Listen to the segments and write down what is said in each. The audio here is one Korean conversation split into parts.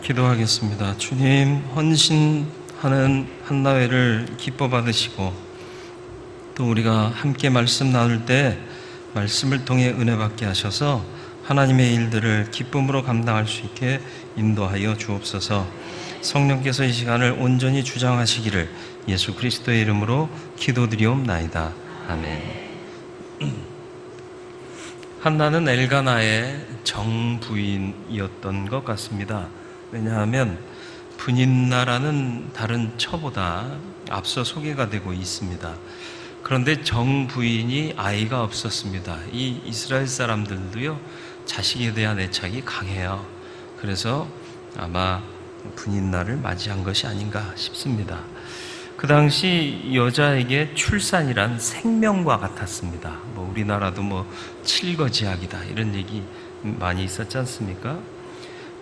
기도하겠습니다. 주님, 헌신하는 한나회를 기뻐 받으시고 또 우리가 함께 말씀 나눌 때 말씀을 통해 은혜 받게 하셔서 하나님의 일들을 기쁨으로 감당할 수 있게 인도하여 주옵소서. 성령께서 이 시간을 온전히 주장하시기를 예수 그리스도의 이름으로 기도드리옵나이다. 아멘. 한나는 엘가나의 정부인이었던 것 같습니다. 왜냐하면 분인나라는 다른 처보다 앞서 소개가 되고 있습니다. 그런데 정부인이 아이가 없었습니다. 이 이스라엘 사람들도요, 자식에 대한 애착이 강해요. 그래서 아마 분인나를 맞이한 것이 아닌가 싶습니다. 그 당시 여자에게 출산이란 생명과 같았습니다. 우리나라도 칠거지약이다 이런 얘기 많이 있었지 않습니까?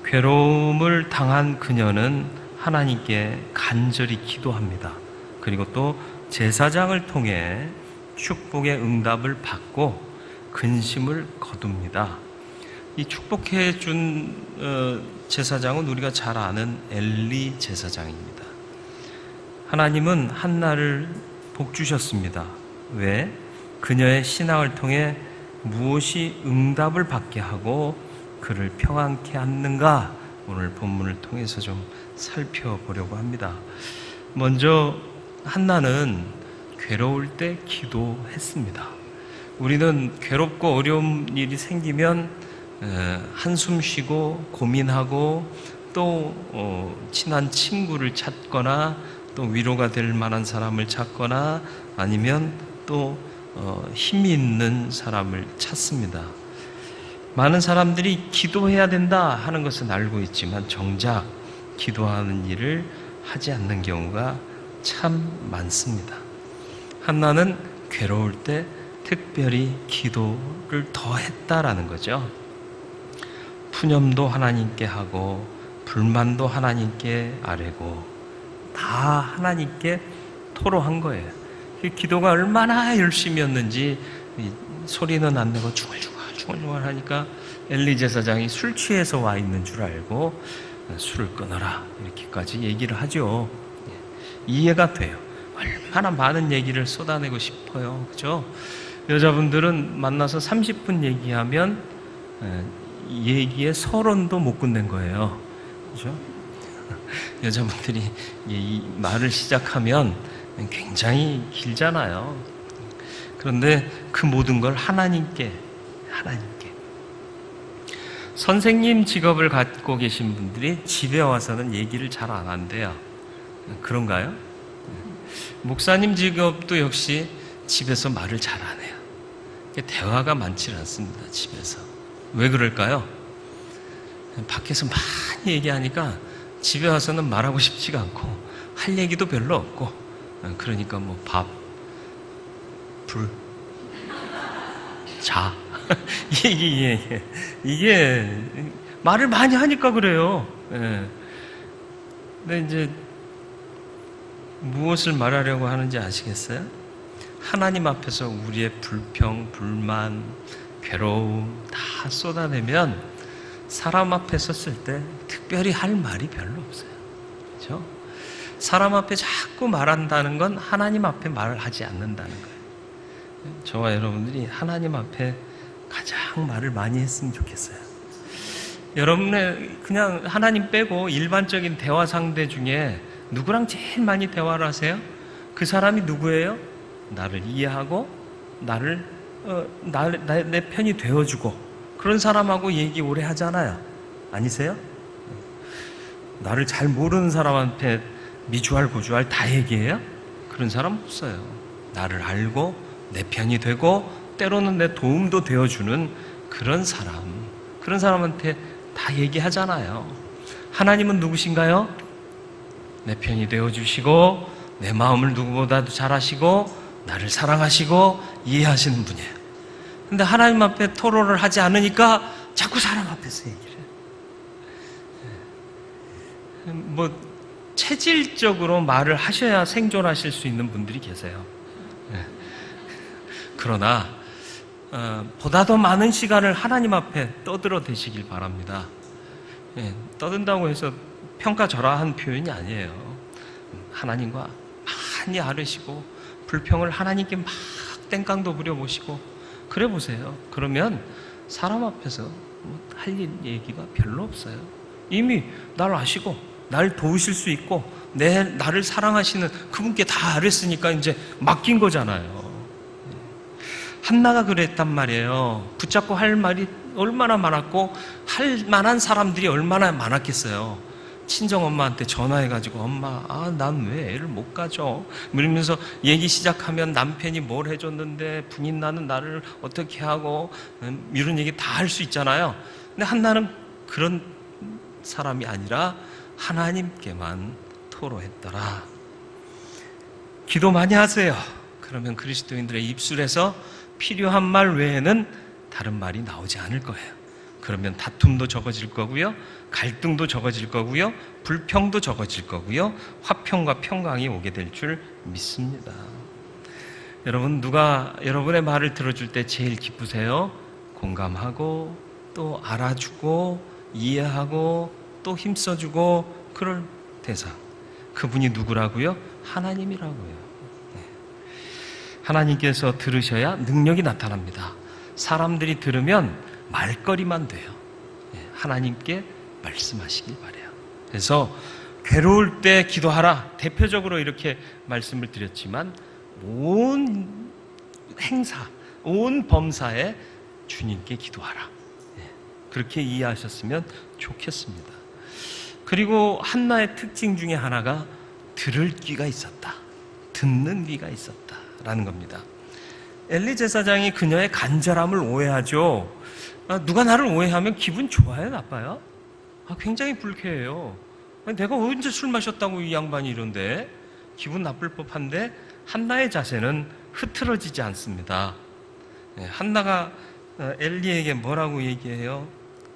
괴로움을 당한 그녀는 하나님께 간절히 기도합니다. 그리고 또 제사장을 통해 축복의 응답을 받고 근심을 거둡니다. 이 축복해 준 제사장은 우리가 잘 아는 엘리 제사장입니다. 하나님은 한나를 복 주셨습니다. 왜? 그녀의 신앙을 통해 무엇이 응답을 받게 하고 그를 평안케 하는가? 오늘 본문을 통해서 좀 살펴보려고 합니다. 먼저 한나는 괴로울 때 기도했습니다. 우리는 괴롭고 어려운 일이 생기면 한숨 쉬고 고민하고 또 친한 친구를 찾거나 또 위로가 될 만한 사람을 찾거나 아니면 또 힘이 있는 사람을 찾습니다. 많은 사람들이 기도해야 된다 하는 것은 알고 있지만 정작 기도하는 일을 하지 않는 경우가 참 많습니다. 한나는 괴로울 때 특별히 기도를 더 했다라는 거죠. 푸념도 하나님께 하고 불만도 하나님께 아뢰고 다 하나님께 토로한 거예요. 기도가 얼마나 열심이었는지 소리는 안 내고 중얼중얼 하니까 엘리 제사장이 술 취해서 와 있는 줄 알고 술을 끊어라 이렇게까지 얘기를 하죠. 이해가 돼요. 얼마나 많은 얘기를 쏟아내고 싶어요. 그죠? 여자분들은 만나서 30분 얘기하면 얘기의 서론도 못 끝낸 거예요. 그죠? 여자분들이 이 말을 시작하면 굉장히 길잖아요. 그런데 그 모든 걸 하나님께 선생님 직업을 갖고 계신 분들이 집에 와서는 얘기를 잘 안 한대요. 그런가요? 목사님 직업도 역시 집에서 말을 잘 안 해요. 대화가 많지 않습니다. 집에서. 왜 그럴까요? 밖에서 많이 얘기하니까 집에 와서는 말하고 싶지가 않고 할 얘기도 별로 없고 그러니까 밥, 불, 자 이게 말을 많이 하니까 그래요. 근데 이제 무엇을 말하려고 하는지 아시겠어요? 하나님 앞에서 우리의 불평, 불만, 괴로움 다 쏟아내면 사람 앞에 섰을 때 특별히 할 말이 별로 없어요. 그렇죠? 사람 앞에 자꾸 말한다는 건 하나님 앞에 말을 하지 않는다는 거예요. 저와 여러분들이 하나님 앞에 가장 말을 많이 했으면 좋겠어요. 여러분의 그냥 하나님 빼고 일반적인 대화 상대 중에 누구랑 제일 많이 대화를 하세요? 그 사람이 누구예요? 나를 이해하고 내 편이 되어주고 그런 사람하고 얘기 오래 하잖아요. 아니세요? 나를 잘 모르는 사람한테 미주알 고주알 다 얘기해요? 그런 사람 없어요. 나를 알고 내 편이 되고 때로는 내 도움도 되어주는 그런 사람한테 다 얘기하잖아요. 하나님은 누구신가요? 내 편이 되어주시고 내 마음을 누구보다도 잘 아시고 나를 사랑하시고 이해하시는 분이에요. 근데 하나님 앞에 토로를 하지 않으니까 자꾸 사람 앞에서 얘기를 해요. 체질적으로 말을 하셔야 생존하실 수 있는 분들이 계세요. 그러나 보다 더 많은 시간을 하나님 앞에 떠들어 대시길 바랍니다. 떠든다고 해서 평가절하한 표현이 아니에요. 하나님과 많이 아뢰시고 불평을 하나님께 막 땡깡도 부려보시고 그래 보세요. 그러면 사람 앞에서 할 얘기가 별로 없어요. 이미 날 아시고 날 도우실 수 있고 나를 사랑하시는 그분께 다 아뢰으니까 이제 맡긴 거잖아요. 한나가 그랬단 말이에요. 붙잡고 할 말이 얼마나 많았고 할 만한 사람들이 얼마나 많았겠어요. 친정엄마한테 전화해가지고 엄마, 난 왜 애를 못 가져? 이러면서 얘기 시작하면 남편이 뭘 해줬는데 분인 나는 나를 어떻게 하고 이런 얘기 다 할 수 있잖아요. 근데 한나는 그런 사람이 아니라 하나님께만 토로했더라. 기도 많이 하세요. 그러면 그리스도인들의 입술에서 필요한 말 외에는 다른 말이 나오지 않을 거예요. 그러면 다툼도 적어질 거고요, 갈등도 적어질 거고요, 불평도 적어질 거고요, 화평과 평강이 오게 될 줄 믿습니다. 여러분, 누가 여러분의 말을 들어줄 때 제일 기쁘세요? 공감하고 또 알아주고 이해하고 또 힘써주고 그럴 대상, 그분이 누구라고요? 하나님이라고요. 하나님께서 들으셔야 능력이 나타납니다. 사람들이 들으면 말거리만 돼요. 하나님께 말씀하시길 바라요. 그래서 괴로울 때 기도하라, 대표적으로 이렇게 말씀을 드렸지만 온 행사, 온 범사에 주님께 기도하라, 그렇게 이해하셨으면 좋겠습니다. 그리고 한나의 특징 중에 하나가 들을 귀가 있었다, 듣는 귀가 있었다라는 겁니다. 엘리 제사장이 그녀의 간절함을 오해하죠. 누가 나를 오해하면 기분 좋아요, 나빠요? 굉장히 불쾌해요. 내가 언제 술 마셨다고 이 양반이 이런데? 기분 나쁠 법한데 한나의 자세는 흐트러지지 않습니다. 한나가 엘리에게 뭐라고 얘기해요?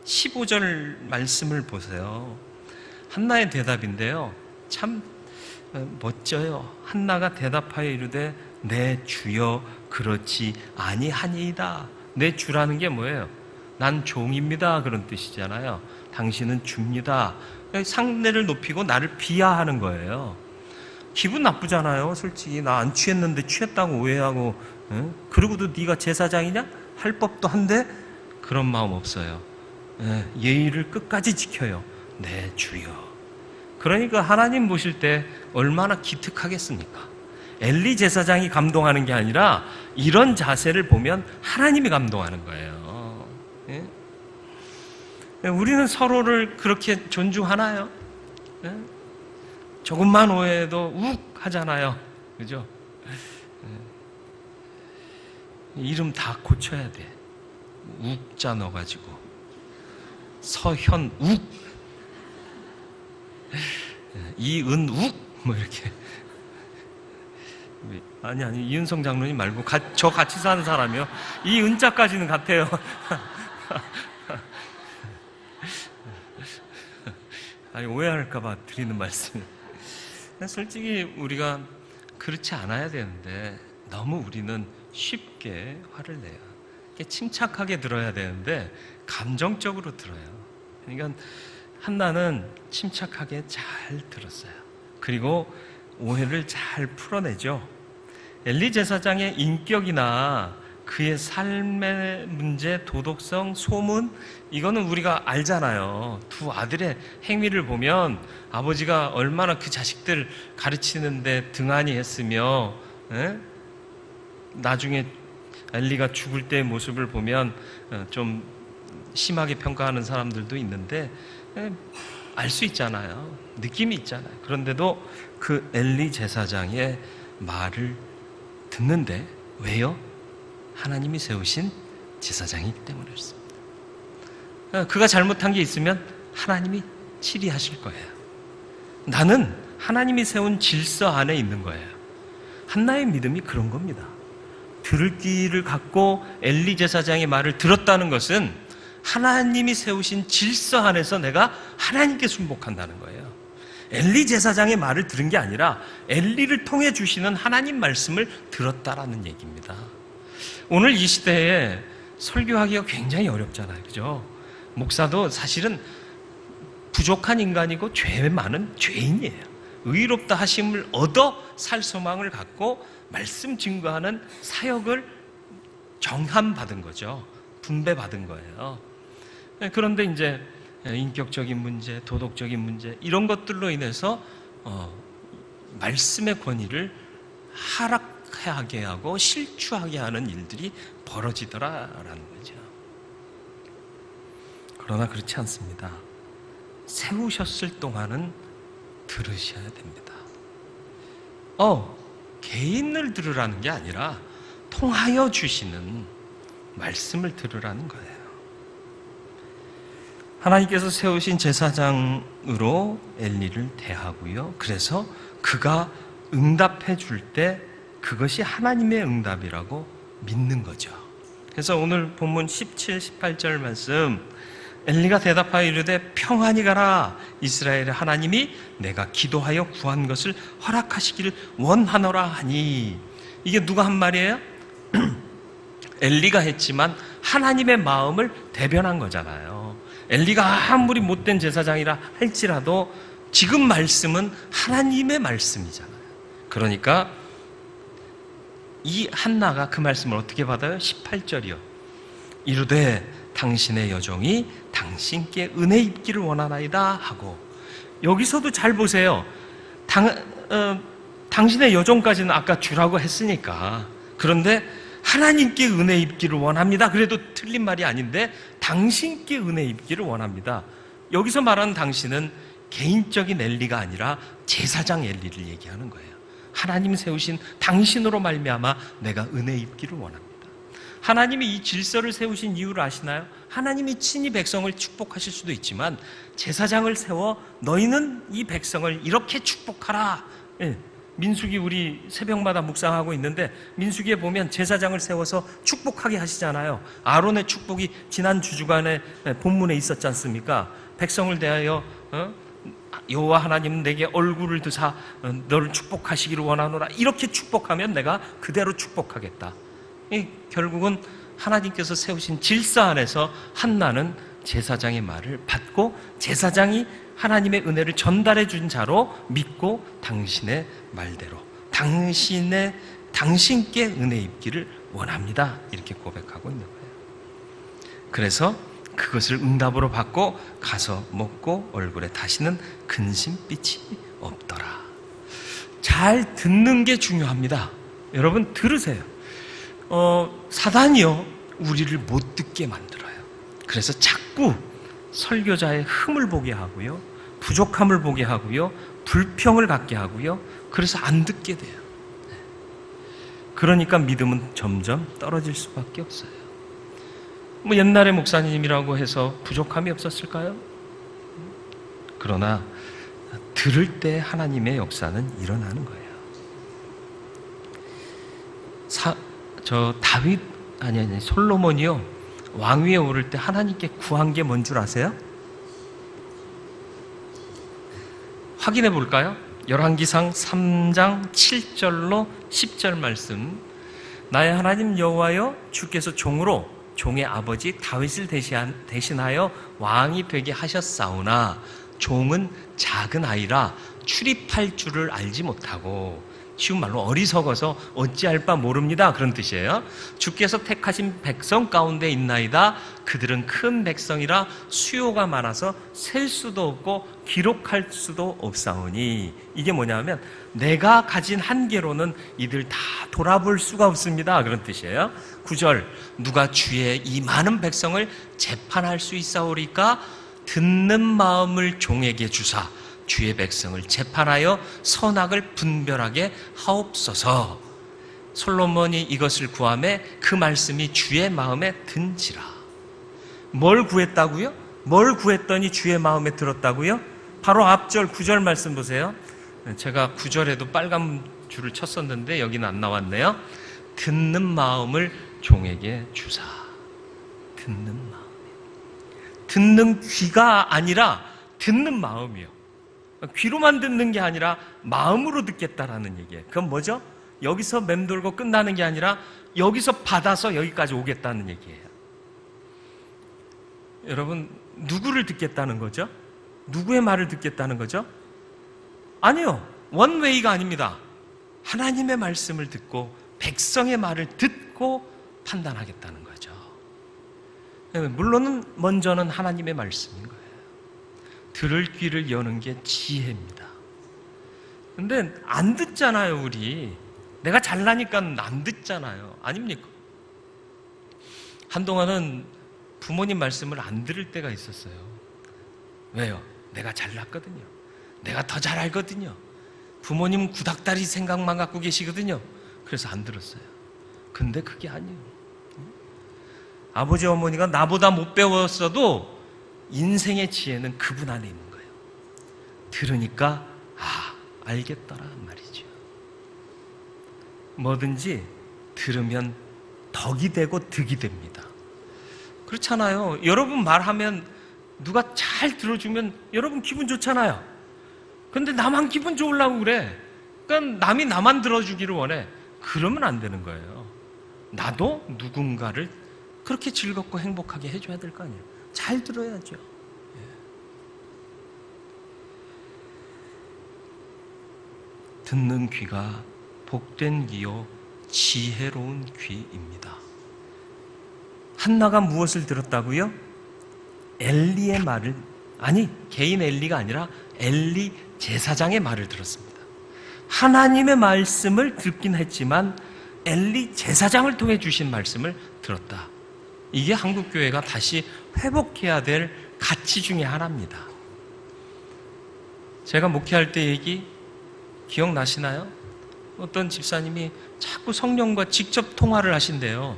15절 말씀을 보세요. 한나의 대답인데요, 참 멋져요. 한나가 대답하여 이르되 내 주여 그렇지 아니하니이다. 내 주라는 게 뭐예요? 난 종입니다, 그런 뜻이잖아요. 당신은 줍니다. 상대를 높이고 나를 비하하는 거예요. 기분 나쁘잖아요. 솔직히 나 안 취했는데 취했다고 오해하고, 그러고도 네가 제사장이냐? 할 법도 한데 그런 마음 없어요. 예의를 끝까지 지켜요. 내 주여. 그러니까 하나님 보실 때 얼마나 기특하겠습니까? 엘리 제사장이 감동하는 게 아니라 이런 자세를 보면 하나님이 감동하는 거예요. 우리는 서로를 그렇게 존중하나요? 조금만 오해해도 욱 하잖아요. 그죠? 이름 다 고쳐야 돼. 욱자 넣어가지고 서현욱, 이은욱 뭐 이렇게. 아니 이은성 장로님 말고 저 같이 사는 사람이요. 이 은자까지는 같아요. 아니 오해할까봐 드리는 말씀. 솔직히 우리가 그렇지 않아야 되는데 너무 우리는 쉽게 화를 내요. 침착하게 들어야 되는데 감정적으로 들어요. 그러니까 한나는 침착하게 잘 들었어요. 그리고 오해를 잘 풀어내죠. 엘리 제사장의 인격이나 그의 삶의 문제, 도덕성, 소문, 이거는 우리가 알잖아요. 두 아들의 행위를 보면 아버지가 얼마나 그 자식들 가르치는데 등한히 했으며, 나중에 엘리가 죽을 때의 모습을 보면 좀 심하게 평가하는 사람들도 있는데 알 수 있잖아요. 느낌이 있잖아요. 그런데도 그 엘리 제사장의 말을 듣는데 왜요? 하나님이 세우신 제사장이기 때문에 그렇습니다. 그가 잘못한 게 있으면 하나님이 치리하실 거예요. 나는 하나님이 세운 질서 안에 있는 거예요. 한나의 믿음이 그런 겁니다. 들을 귀를 갖고 엘리 제사장의 말을 들었다는 것은 하나님이 세우신 질서 안에서 내가 하나님께 순복한다는 거예요. 엘리 제사장의 말을 들은 게 아니라 엘리를 통해 주시는 하나님 말씀을 들었다라는 얘기입니다. 오늘 이 시대에 설교하기가 굉장히 어렵잖아요. 그죠? 목사도 사실은 부족한 인간이고 죄 많은 죄인이에요. 의롭다 하심을 얻어 살 소망을 갖고 말씀 증거하는 사역을 정함받은 거죠. 분배받은 거예요. 그런데 이제 인격적인 문제, 도덕적인 문제 이런 것들로 인해서 말씀의 권위를 하락하게 하고 실추하게 하는 일들이 벌어지더라라는 거죠. 그러나 그렇지 않습니다. 세우셨을 동안은 들으셔야 됩니다. 개인을 들으라는 게 아니라 통하여 주시는 말씀을 들으라는 거예요. 하나님께서 세우신 제사장으로 엘리를 대하고요. 그래서 그가 응답해 줄 때 그것이 하나님의 응답이라고 믿는 거죠. 그래서 오늘 본문 17, 18절 말씀, 엘리가 대답하여 이르되 평안히 가라. 이스라엘의 하나님이 내가 기도하여 구한 것을 허락하시기를 원하노라 하니. 이게 누가 한 말이에요? 엘리가 했지만 하나님의 마음을 대변한 거잖아요. 엘리가 아무리 못된 제사장이라 할지라도 지금 말씀은 하나님의 말씀이잖아요. 그러니까 이 한나가 그 말씀을 어떻게 받아요? 18절이요. 이르되 당신의 여종이 당신께 은혜 입기를 원하나이다 하고, 여기서도 잘 보세요. 당신의 여종까지는 아까 주라고 했으니까. 그런데 하나님께 은혜 입기를 원합니다. 그래도 틀린 말이 아닌데 당신께 은혜 입기를 원합니다. 여기서 말하는 당신은 개인적인 엘리가 아니라 제사장 엘리를 얘기하는 거예요. 하나님 세우신 당신으로 말미암아 내가 은혜 입기를 원합니다. 하나님이 이 질서를 세우신 이유를 아시나요? 하나님이 친히 백성을 축복하실 수도 있지만 제사장을 세워 너희는 이 백성을 이렇게 축복하라. 민수기 우리 새벽마다 묵상하고 있는데 민수기에 보면 제사장을 세워서 축복하게 하시잖아요. 아론의 축복이 지난 주주간의 본문에 있었지 않습니까? 백성을 대하여 여호와 하나님은 내게 얼굴을 드사 너를 축복하시기를 원하노라. 이렇게 축복하면 내가 그대로 축복하겠다. 결국은 하나님께서 세우신 질서 안에서 한나는 제사장의 말을 받고 제사장이 하나님의 은혜를 전달해 준 자로 믿고 당신의 말대로 당신께 은혜 입기를 원합니다. 이렇게 고백하고 있는 거예요. 그래서 그것을 응답으로 받고 가서 먹고 얼굴에 다시는 근심빛이 없더라. 잘 듣는 게 중요합니다. 여러분 들으세요. 사단이요 우리를 못 듣게 만들어요. 그래서 자꾸 설교자의 흠을 보게 하고요, 부족함을 보게 하고요, 불평을 갖게 하고요. 그래서 안 듣게 돼요. 그러니까 믿음은 점점 떨어질 수밖에 없어요. 옛날에 목사님이라고 해서 부족함이 없었을까요? 그러나 들을 때 하나님의 역사는 일어나는 거예요. 솔로몬이요 왕위에 오를 때 하나님께 구한 게 뭔 줄 아세요? 확인해 볼까요? 열왕기상 3장 7절로 10절 말씀. 나의 하나님 여호와여, 주께서 종의 아버지 다윗을 대신하여 왕이 되게 하셨사오나 종은 작은 아이라 출입할 줄을 알지 못하고, 쉬운 말로 어리석어서 어찌할 바 모릅니다, 그런 뜻이에요. 주께서 택하신 백성 가운데 있나이다. 그들은 큰 백성이라 수요가 많아서 셀 수도 없고 기록할 수도 없사오니. 이게 뭐냐면 내가 가진 한계로는 이들 다 돌아볼 수가 없습니다, 그런 뜻이에요. 9절, 누가 주의 이 많은 백성을 재판할 수 있사오리까? 듣는 마음을 종에게 주사 주의 백성을 재판하여 선악을 분별하게 하옵소서. 솔로몬이 이것을 구하매 그 말씀이 주의 마음에 든지라. 뭘 구했다고요? 뭘 구했더니 주의 마음에 들었다고요? 바로 앞절 9절 말씀 보세요. 제가 9절에도 빨간 줄을 쳤었는데 여기는 안 나왔네요. 듣는 마음을 종에게 주사. 듣는 마음. 듣는 귀가 아니라 듣는 마음이요. 귀로만 듣는 게 아니라 마음으로 듣겠다라는 얘기예요. 그건 뭐죠? 여기서 맴돌고 끝나는 게 아니라 여기서 받아서 여기까지 오겠다는 얘기예요. 여러분, 누구를 듣겠다는 거죠? 누구의 말을 듣겠다는 거죠? 아니요. 원웨이가 아닙니다. 하나님의 말씀을 듣고 백성의 말을 듣고 판단하겠다는 거죠. 물론은 먼저는 하나님의 말씀인 거예요. 들을 귀를 여는 게 지혜입니다. 근데 안 듣잖아요, 우리. 내가 잘나니까 안 듣잖아요. 아닙니까? 한동안은 부모님 말씀을 안 들을 때가 있었어요. 왜요? 내가 잘났거든요. 내가 더 잘 알거든요. 부모님은 구닥다리 생각만 갖고 계시거든요. 그래서 안 들었어요. 근데 그게 아니에요. 아버지 어머니가 나보다 못 배웠어도 인생의 지혜는 그분 안에 있는 거예요. 들으니까 알겠더라 말이죠. 뭐든지 들으면 덕이 되고 득이 됩니다. 그렇잖아요. 여러분 말하면 누가 잘 들어주면 여러분 기분 좋잖아요. 근데 나만 기분 좋으려고 그래. 그러니까 남이 나만 들어주기를 원해. 그러면 안 되는 거예요. 나도 누군가를 그렇게 즐겁고 행복하게 해줘야 될 거 아니에요. 잘 들어야죠. 듣는 귀가 복된 귀요 지혜로운 귀입니다. 한나가 무엇을 들었다고요? 엘리의 말을, 아니 개인 엘리가 아니라 엘리 제사장의 말을 들었습니다. 하나님의 말씀을 듣긴 했지만 엘리 제사장을 통해 주신 말씀을 들었다. 이게 한국교회가 다시 회복해야 될 가치 중에 하나입니다. 제가 목회할 때 얘기 기억나시나요? 어떤 집사님이 자꾸 성령과 직접 통화를 하신대요.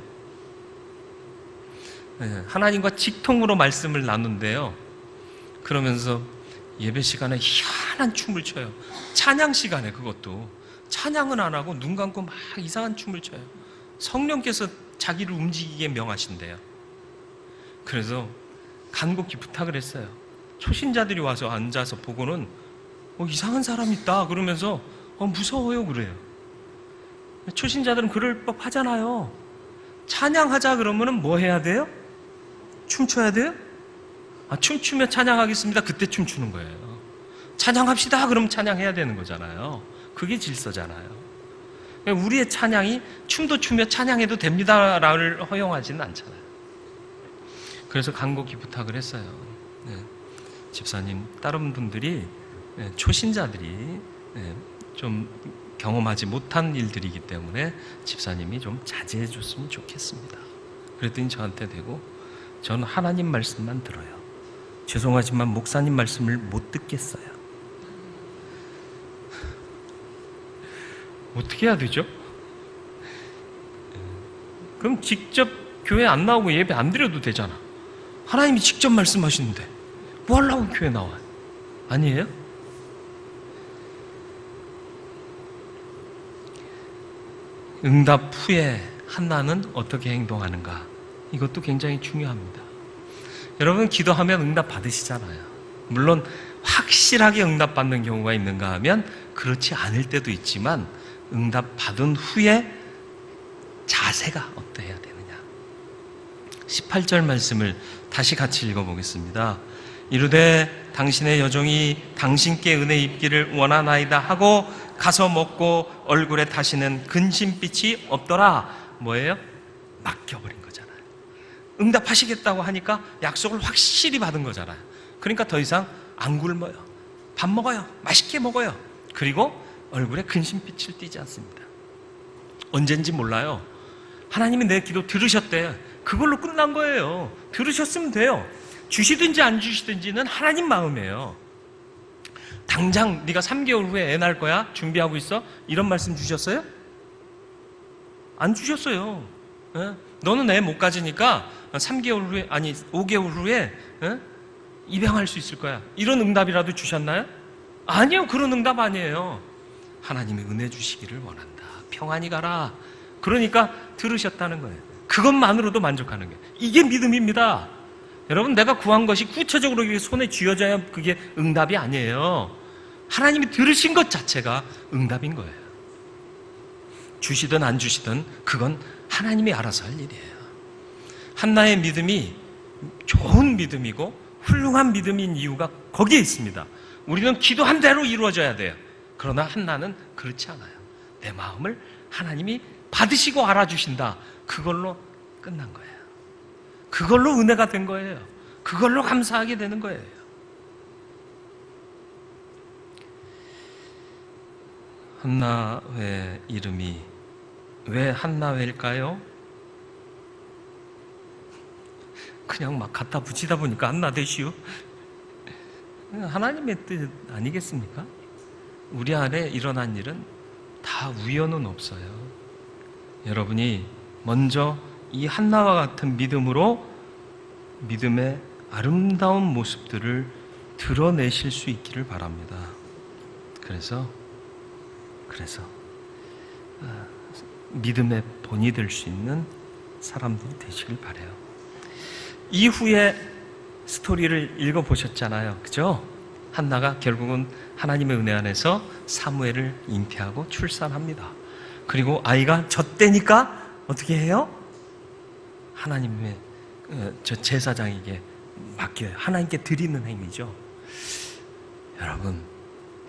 하나님과 직통으로 말씀을 나눈대요. 그러면서 예배 시간에 희한한 춤을 춰요. 찬양 시간에 그것도. 찬양은 안 하고 눈 감고 막 이상한 춤을 춰요. 성령께서 자기를 움직이게 명하신대요. 그래서 간곡히 부탁을 했어요. 초신자들이 와서 앉아서 보고는 이상한 사람 있다 그러면서 무서워요 그래요. 초신자들은 그럴 법 하잖아요. 찬양하자 그러면은 뭐 해야 돼요? 춤춰야 돼요? 춤추며 찬양하겠습니다. 그때 춤추는 거예요. 찬양합시다 그러면 찬양해야 되는 거잖아요. 그게 질서잖아요. 우리의 찬양이 춤도 추며 찬양해도 됩니다를 허용하지는 않잖아요. 그래서 간곡히 부탁을 했어요. 집사님, 다른 분들이 초신자들이 좀 경험하지 못한 일들이기 때문에 집사님이 좀 자제해 줬으면 좋겠습니다. 그랬더니 저한테 대고 저는 하나님 말씀만 들어요. 죄송하지만 목사님 말씀을 못 듣겠어요. 어떻게 해야 되죠? 그럼 직접 교회 안 나오고 예배 안 드려도 되잖아. 하나님이 직접 말씀하시는데 뭐 하려고 교회 나와요? 아니에요? 응답 후에 한나는 어떻게 행동하는가? 이것도 굉장히 중요합니다. 여러분 기도하면 응답 받으시잖아요. 물론 확실하게 응답 받는 경우가 있는가 하면 그렇지 않을 때도 있지만 응답 받은 후에 자세가 어떠해야 되느냐. 18절 말씀을 다시 같이 읽어보겠습니다. 이르되 당신의 여종이 당신께 은혜 입기를 원하나이다 하고 가서 먹고 얼굴에 다시는 근심빛이 없더라. 뭐예요? 맡겨버린 거잖아요. 응답하시겠다고 하니까 약속을 확실히 받은 거잖아요. 그러니까 더 이상 안 굶어요. 밥 먹어요. 맛있게 먹어요. 그리고 얼굴에 근심빛을 띠지 않습니다. 언젠지 몰라요. 하나님이 내 기도 들으셨대. 그걸로 끝난 거예요. 들으셨으면 돼요. 주시든지 안 주시든지는 하나님 마음이에요. 당장 네가 3개월 후에 애 낳을 거야? 준비하고 있어? 이런 말씀 주셨어요? 안 주셨어요. 너는 애 못 가지니까 3개월 후에, 아니 5개월 후에 입양할 수 있을 거야. 이런 응답이라도 주셨나요? 아니요. 그런 응답 아니에요. 하나님이 은혜 주시기를 원한다. 평안히 가라. 그러니까 들으셨다는 거예요. 그것만으로도 만족하는 거예요. 이게 믿음입니다. 여러분, 내가 구한 것이 구체적으로 손에 쥐어져야 그게 응답이 아니에요. 하나님이 들으신 것 자체가 응답인 거예요. 주시든 안 주시든 그건 하나님이 알아서 할 일이에요. 한나의 믿음이 좋은 믿음이고 훌륭한 믿음인 이유가 거기에 있습니다. 우리는 기도한 대로 이루어져야 돼요. 그러나 한나는 그렇지 않아요. 내 마음을 하나님이 받으시고 알아주신다. 그걸로 끝난 거예요. 그걸로 은혜가 된 거예요. 그걸로 감사하게 되는 거예요. 한나회 이름이 왜 한나회일까요? 그냥 막 갖다 붙이다 보니까 한나 되시오. 하나님의 뜻 아니겠습니까? 우리 안에 일어난 일은 다 우연은 없어요. 여러분이 먼저 이 한나와 같은 믿음으로 믿음의 아름다운 모습들을 드러내실 수 있기를 바랍니다. 그래서 믿음의 본이 될 수 있는 사람들이 되시길 바라요. 이후에 스토리를 읽어보셨잖아요. 그죠? 한나가 결국은 하나님의 은혜 안에서 사무엘을 잉태하고 출산합니다. 그리고 아이가 젖대니까 어떻게 해요? 하나님의 저 제사장에게 맡겨요. 하나님께 드리는 행위죠. 여러분,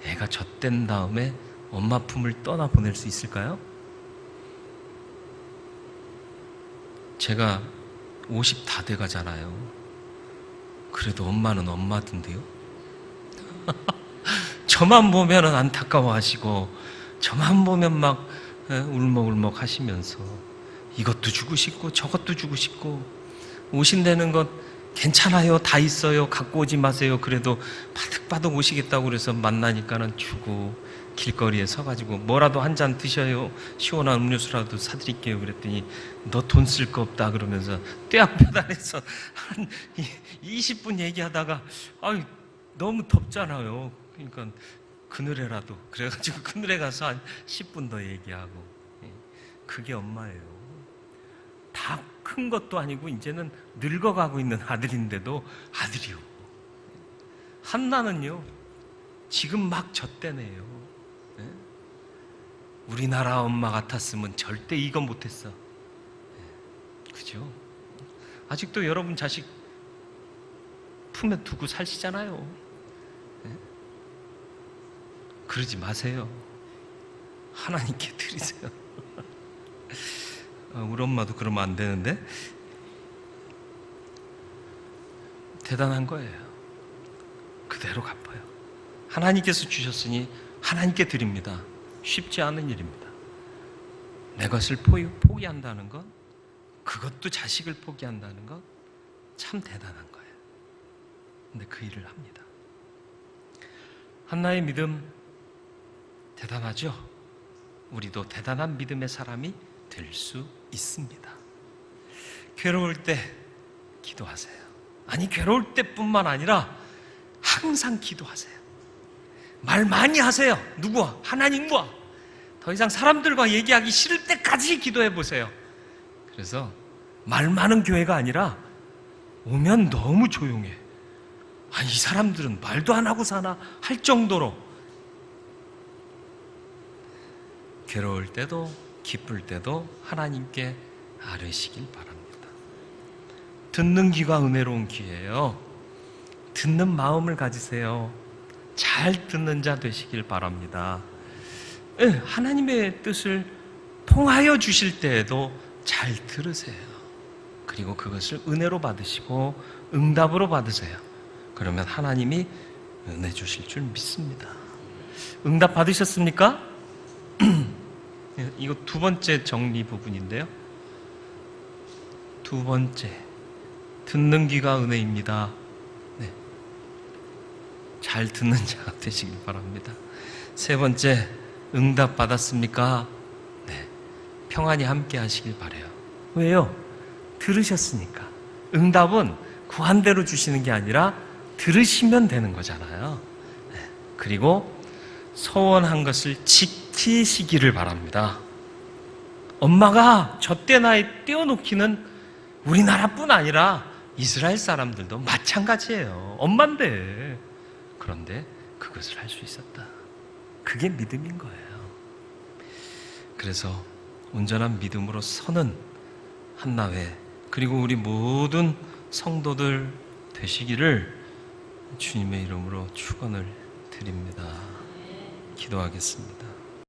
애가 젖댄 다음에 엄마 품을 떠나보낼 수 있을까요? 제가 50 다 돼가잖아요. 그래도 엄마는 엄마던데요. 저만 보면 안타까워하시고 저만 보면 막 울먹울먹 하시면서 이것도 주고 싶고 저것도 주고 싶고 오신다는 것 괜찮아요, 다 있어요, 갖고 오지 마세요. 그래도 바득바득 오시겠다고 그래서 만나니까는 주고 길거리에 서가지고 뭐라도 한 잔 드셔요, 시원한 음료수라도 사드릴게요. 그랬더니 너 돈 쓸 거 없다 그러면서 떼약볕 한 20분 얘기하다가 아유 너무 덥잖아요. 그러니까 그늘에라도 그래가지고 그늘에 가서 한 10분 더 얘기하고. 그게 엄마예요. 다 큰 것도 아니고 이제는 늙어가고 있는 아들인데도 아들이요. 한나는요 지금 막 젖대네요. 우리나라 엄마 같았으면 절대 이거 못했어. 그죠? 아직도 여러분 자식 품에 두고 사시잖아요. 그러지 마세요. 하나님께 드리세요. 우리 엄마도 그러면 안 되는데. 대단한 거예요. 그대로 갚아요. 하나님께서 주셨으니 하나님께 드립니다. 쉽지 않은 일입니다. 내 것을 포기한다는 것, 그것도 자식을 포기한다는 것, 참 대단한 거예요. 근데 그 일을 합니다. 한나의 믿음 대단하죠? 우리도 대단한 믿음의 사람이 될 수 있습니다. 괴로울 때 기도하세요. 아니, 괴로울 때뿐만 아니라 항상 기도하세요. 말 많이 하세요. 누구와? 하나님과. 더 이상 사람들과 얘기하기 싫을 때까지 기도해 보세요. 그래서 말 많은 교회가 아니라 오면 너무 조용해. 아니, 이 사람들은 말도 안 하고 사나 할 정도로. 괴로울 때도 기쁠 때도 하나님께 아뢰시길 바랍니다. 듣는 귀가 은혜로운 귀예요. 듣는 마음을 가지세요. 잘 듣는 자 되시길 바랍니다. 하나님의 뜻을 통하여 주실 때에도 잘 들으세요. 그리고 그것을 은혜로 받으시고 응답으로 받으세요. 그러면 하나님이 은혜 주실 줄 믿습니다. 응답 받으셨습니까? 이거 두 번째 정리 부분인데요. 두 번째, 듣는 귀가 은혜입니다. 네. 잘 듣는 자가 되시길 바랍니다. 세 번째, 응답 받았습니까? 네. 평안히 함께 하시길 바라요. 왜요? 들으셨으니까. 응답은 구한 대로 주시는 게 아니라 들으시면 되는 거잖아요. 네. 그리고 소원한 것을 지키시기를 바랍니다. 엄마가 젖대 나이 떼어놓기는 우리나라뿐 아니라 이스라엘 사람들도 마찬가지예요. 엄마인데. 그런데 그것을 할 수 있었다. 그게 믿음인 거예요. 그래서 온전한 믿음으로 서는 한나회, 그리고 우리 모든 성도들 되시기를 주님의 이름으로 축원을 드립니다. 기도하겠습니다.